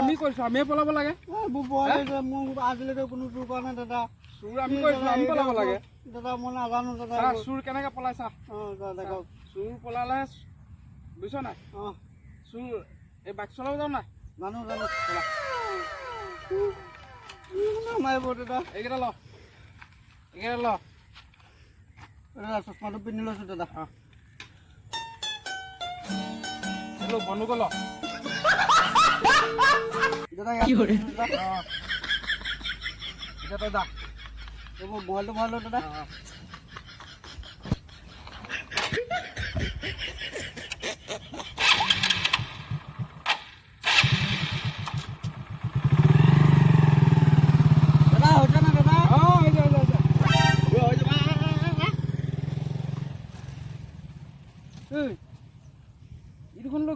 আমি কৈছো আমি পলাব লাগে আজিলৈকে কোনো চুৰ কৰা নাই দাদা চুৰ আমি কৈছো আমি পলাব লাগে দাদা মই নাজানো দাদা চুৰ কেনেকে পলাই চা চুৰ পলালে বুজিছ নাই চুৰ এই বাইক চলাব যাও নাই জানো মাৰিব দাদা এইকেইটা ল দাদা চশমাটো পিন্ধি লৈছো দাদা বন্ধুক ল দাদা মোবাইলটো ভৰাই লওঁ দাদা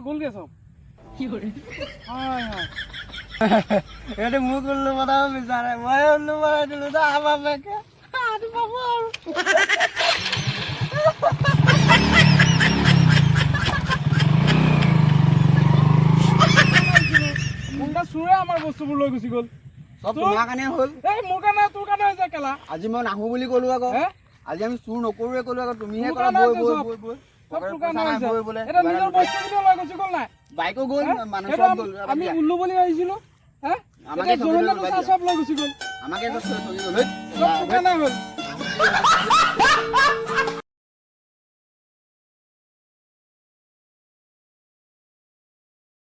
গ'লগে চব এটা মোক উল্লু বনাব বিচাৰে মই উল্লু বনাই দিলো দা আমাৰ বেকে পাব আৰু মুন্ডা চুৰে আমাৰ বস্তুবোৰ লৈ গুচি গ'ল চব তোমাৰ কাৰণে হ'ল এই মোৰ কাৰণে তোৰ কাৰণে হৈছে কেলা আজি মই নাহো বুলি ক'লো আকৌ আজি আমি চুৰ নকৰোৱে ক'লো আকৌ তুমিহে ক'লা বৈ বাইকো গ'ল মানুহ চব গ'ল আমি উল্লু বুলি আহিছিলো আমাকে চব লৈ গুচি গ'ল আমাকে চব তোৰ কাৰণে হ'ল